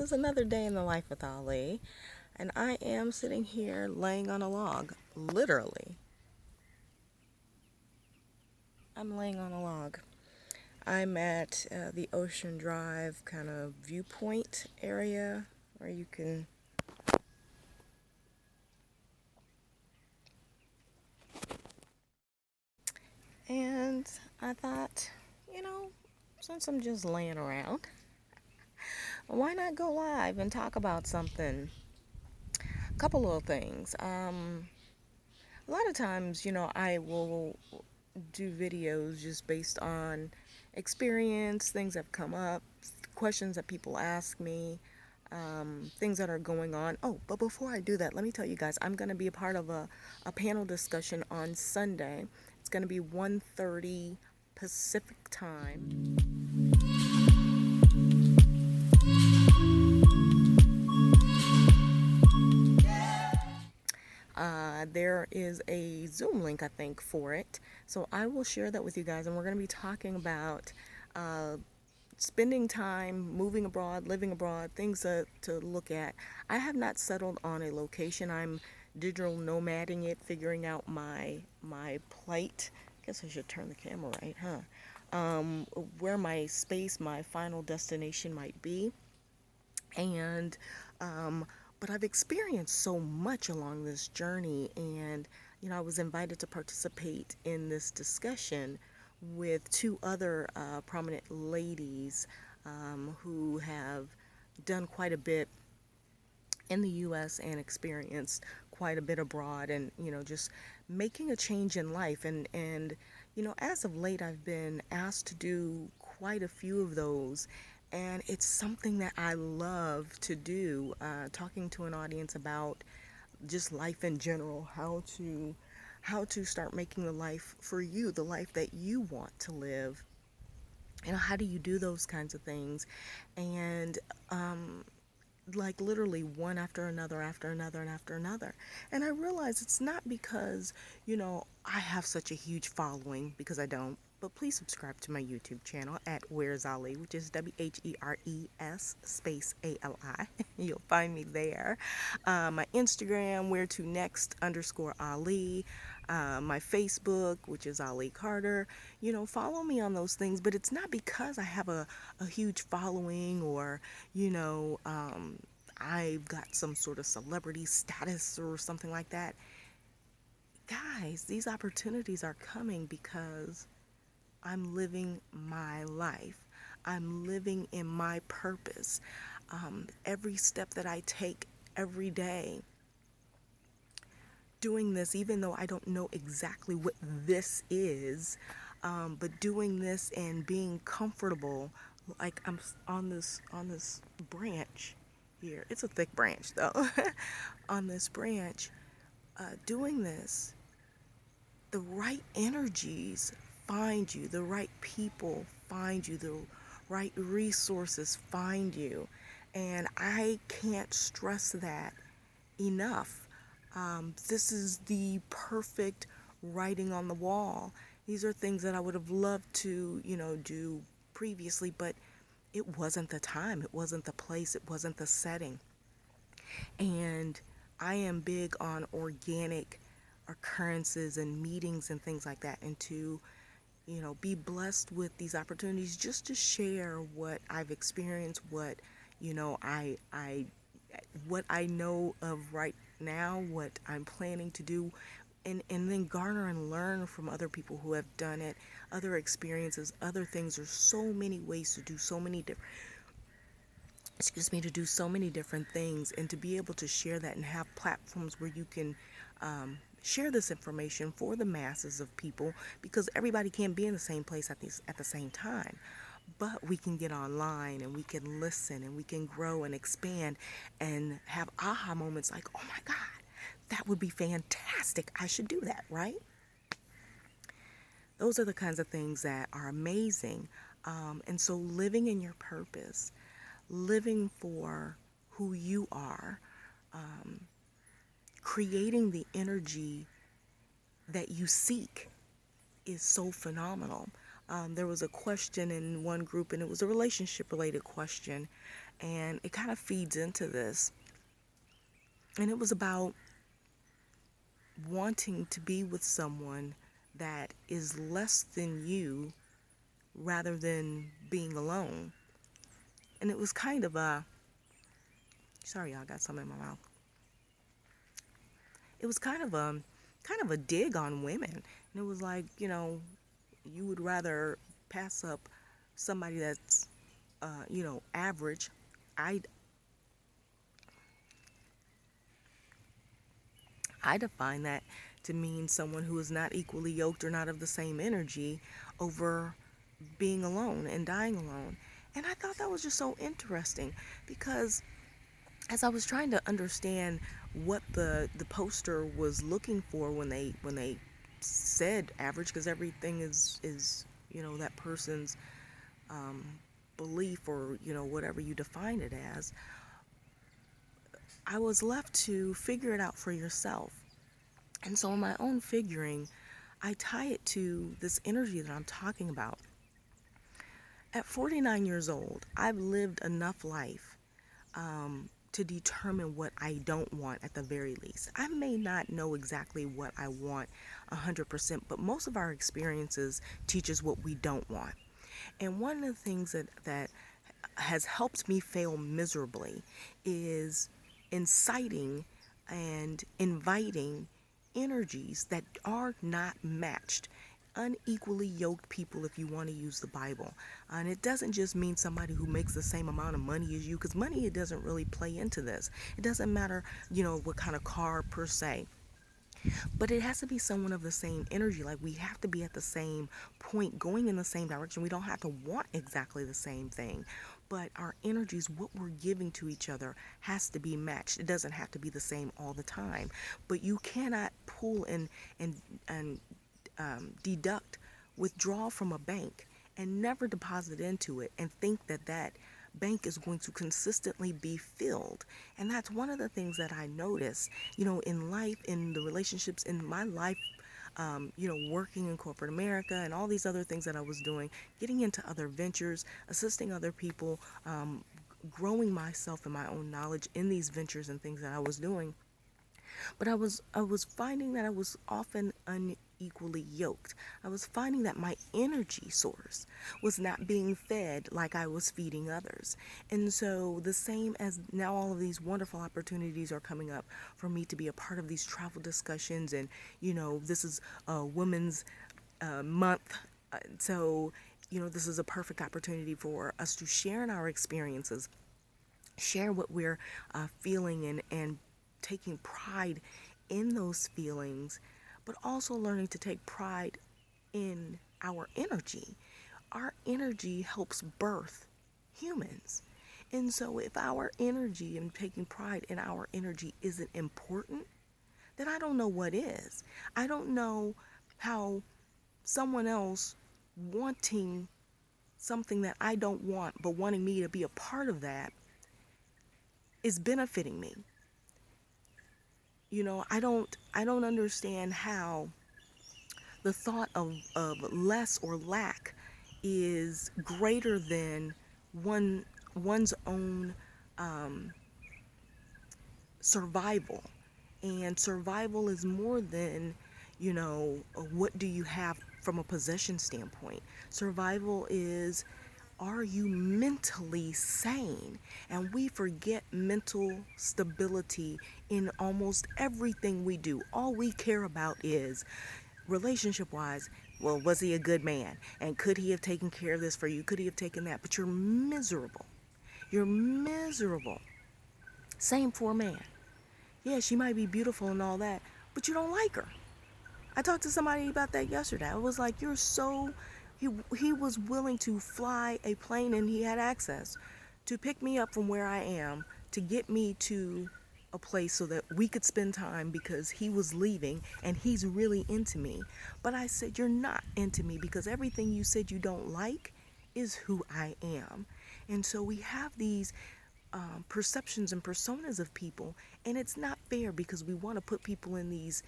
is another day in the life with Ali, and I am sitting here laying on a log. Literally, I'm laying on a log. I'm at the Ocean Drive kind of viewpoint area where you can. And I thought, you know, since I'm just laying around, why not go live and talk about something? A couple little things. A lot of times, I will do videos just based on experience, things that have come up, questions that people ask me, things that are going on. Oh, but before I do that, let me tell you guys, I'm going to be a part of a panel discussion on Sunday. It's going to be 1:30 Pacific time. There is a Zoom link, I think, for it. So I will share that with you guys, and we're going to be talking about uh, spending time, moving abroad, living abroad, things to look at. I have not settled on a location. I'm digital nomading it, figuring out my plight. I guess I should turn the camera right, huh? Where my space, my final destination might be. And but I've experienced so much along this journey, and I was invited to participate in this discussion with two other prominent ladies who have done quite a bit in the US and experienced quite a bit abroad, and just making a change in life. And as of late, I've been asked to do quite a few of those, and it's something that I love to do, talking to an audience about just life in general, how to start making the life for you, the life that you want to live. How do you do those kinds of things? And like literally one after another, after another, and after another. And I realize it's not because, I have such a huge following, because I don't. But please subscribe to my YouTube channel at wheresali, which is WHERES space ALI. You'll find me there. My Instagram, where to next underscore Ali. My Facebook, which is Ali Carter. Follow me on those things. But it's not because I have a huge following, or, I've got some sort of celebrity status or something like that. Guys, these opportunities are coming because I'm living my life. I'm living in my purpose. Every step that I take every day, doing this, even though I don't know exactly what this is, but doing this and being comfortable, like I'm on this branch here. It's a thick branch though. On this branch, doing this, the right energies find you, the right people find you, the right resources find you. And I can't stress that enough. This is the perfect writing on the wall. These are things that I would have loved to, do previously, but it wasn't the time, it wasn't the place, it wasn't the setting. And I am big on organic occurrences and meetings and things like that, and to be blessed with these opportunities just to share what I've experienced, what I what I know of right now, what I'm planning to do, and then garner and learn from other people who have done it, other experiences, other things. There's so many ways to do so many different, to do so many different things, and to be able to share that and have platforms where you can share this information for the masses of people, because everybody can't be in the same place at the same time. But we can get online and we can listen and we can grow and expand and have aha moments like, oh my God, that would be fantastic. I should do that, right? Those are the kinds of things that are amazing. And so living in your purpose, living for who you are, creating the energy that you seek is so phenomenal. There was a question in one group, and it was a relationship related question, and it kind of feeds into this. And it was about wanting to be with someone that is less than you rather than being alone. And it was kind of a, sorry, y'all, got something in my mouth. It was kind of a dig on women. And it was like, you would rather pass up somebody that's, average. I I define that to mean someone who is not equally yoked or not of the same energy over being alone and dying alone. And I thought that was just so interesting because as I was trying to understand what the poster was looking for when they said average, because everything is that person's um, belief, or whatever you define it as, I was left to figure it out for yourself. And so in my own figuring, I tie it to this energy that I'm talking about. At 49 years old, I've lived enough life to determine what I don't want at the very least. I may not know exactly what I want 100%, but most of our experiences teach us what we don't want. And one of the things that has helped me fail miserably is inciting and inviting energies that are not matched, unequally yoked people, if you want to use the Bible. And it doesn't just mean somebody who makes the same amount of money as you, because money, it doesn't really play into this. It doesn't matter, what kind of car per se. But it has to be someone of the same energy. Like, we have to be at the same point, going in the same direction. We don't have to want exactly the same thing, but our energies, what we're giving to each other, has to be matched. It doesn't have to be the same all the time. But you cannot pull and deduct, withdraw from a bank and never deposit into it and think that that bank is going to consistently be filled. And that's one of the things that I notice, in life, in the relationships, in my life, working in corporate America and all these other things that I was doing, getting into other ventures, assisting other people, growing myself and my own knowledge in these ventures and things that I was doing. But I was finding that I was often unequally yoked. I was finding that my energy source was not being fed like I was feeding others. And so the same as now, all of these wonderful opportunities are coming up for me to be a part of these travel discussions, and this is a women's month. So this is a perfect opportunity for us to share in our experiences, share what we're feeling, and taking pride in those feelings, but also learning to take pride in our energy. Our energy helps birth humans. And so if our energy and taking pride in our energy isn't important, then I don't know what is. I don't know how someone else wanting something that I don't want, but wanting me to be a part of that, is benefiting me. I don't understand how the thought of less or lack is greater than one's own survival. And survival is more than, what do you have from a possession standpoint. Survival is, are you mentally sane? And we forget mental stability in almost everything we do. All we care about is, relationship wise, well, was he a good man? And could he have taken care of this for you? Could he have taken that? But you're miserable. You're miserable. Same for a man. Yeah, she might be beautiful and all that, but you don't like her. I talked to somebody about that yesterday. I was like, you're so. He was willing to fly a plane, and he had access to pick me up from where I am to get me to a place so that we could spend time, because he was leaving and he's really into me. But I said, you're not into me, because everything you said you don't like is who I am. And so we have these perceptions and personas of people, and it's not fair, because we want to put people in these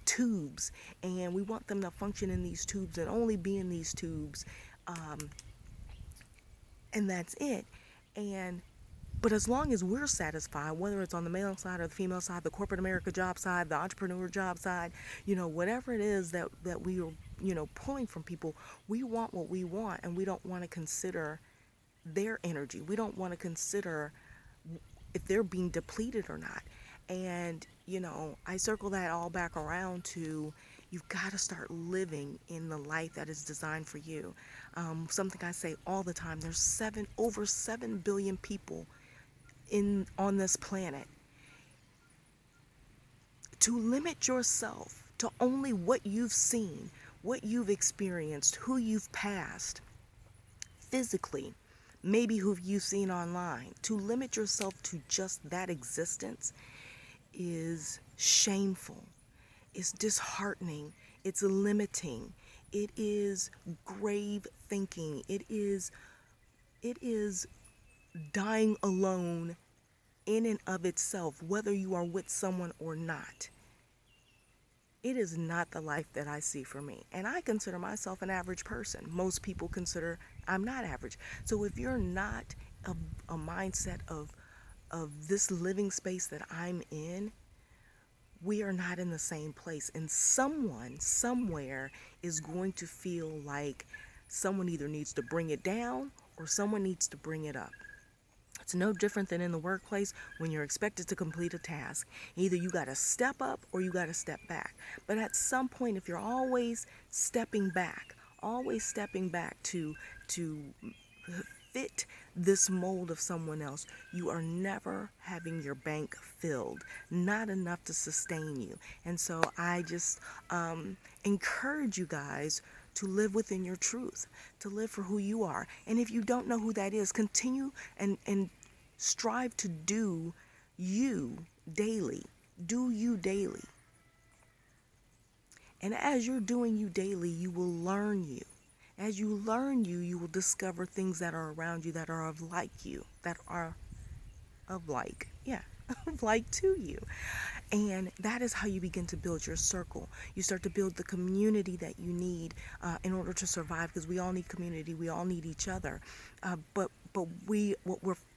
tubes, and we want them to function in these tubes and only be in these tubes, and that's it. And but as long as we're satisfied, whether it's on the male side or the female side, the corporate America job side, the entrepreneur job side, whatever it is that we are, pulling from people, we want what we want, and we don't want to consider their energy. We don't want to consider if they're being depleted or not. And, I circle that all back around to you've got to start living in the life that is designed for you. Something I say all the time, there's over 7 billion people on this planet. To limit yourself to only what you've seen, what you've experienced, who you've passed physically, maybe who you've seen online, to limit yourself to just that existence is shameful. It's disheartening. It's limiting. It is grave thinking. It is dying alone in and of itself, whether you are with someone or not. It is not the life that I see for me. And I consider myself an average person. Most people consider I'm not average. So if you're not a mindset of this living space that I'm in, we are not in the same place. And someone somewhere is going to feel like someone either needs to bring it down or someone needs to bring it up. It's no different than in the workplace when you're expected to complete a task. Either you got to step up or you got to step back. But at some point, if you're always stepping back to fit this mold of someone else, you are never having your bank filled, not enough to sustain you. And so I just encourage you guys to live within your truth, to live for who you are. And if you don't know who that is, continue and strive to do you daily. Do you daily. And as you're doing you daily, you will learn you. As you learn you, you will discover things that are around you that are of like you, that are of like to you. And that is how you begin to build your circle. You start to build the community that you need in order to survive, because we all need community. We all need each other. But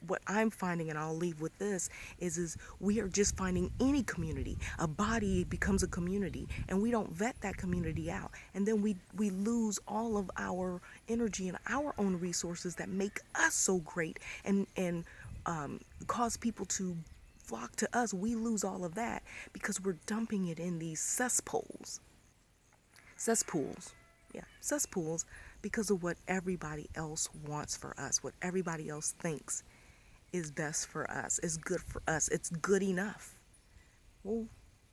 what I'm finding, and I'll leave with this, is we are just finding any community. A body becomes a community, and we don't vet that community out. And then we lose all of our energy and our own resources that make us so great and cause people to flock to us. We lose all of that because we're dumping it in these cesspools because of what everybody else wants for us, what everybody else thinks is best for us, is good for us. It's good enough. Well,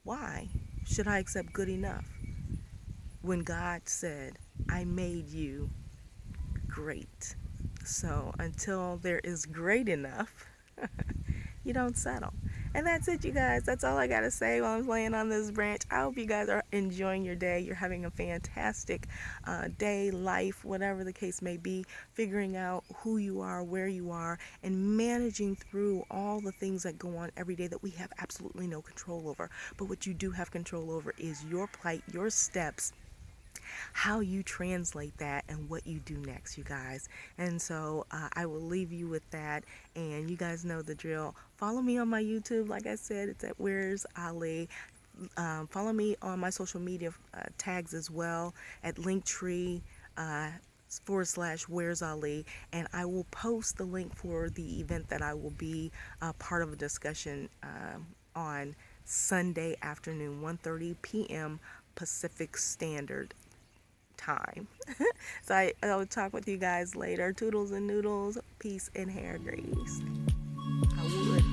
why should I accept good enough when God said, I made you great? So until there is great enough, you don't settle. And that's it, you guys. That's all I got to say while I'm laying on this branch. I hope you guys are enjoying your day. You're having a fantastic day, life, whatever the case may be, figuring out who you are, where you are, and managing through all the things that go on every day that we have absolutely no control over. But what you do have control over is your plight, your steps, how you translate that, and what you do next, you guys. And so I will leave you with that, and you guys know the drill. Follow me on my YouTube. Like I said, it's at wheresali. Follow me on my social media tags as well at linktr.ee /wheresali, and I will post the link for the event that I will be part of a discussion on Sunday afternoon, 1:30 p.m. Pacific Standard Time. So I will talk with you guys later. Toodles and noodles, peace and hair grease. I would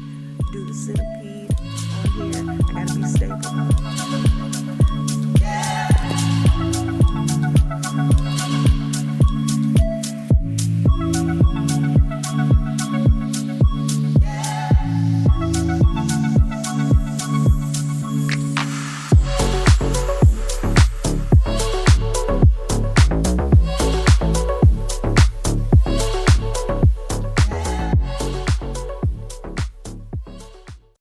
do the centipede on here. I gotta be stable.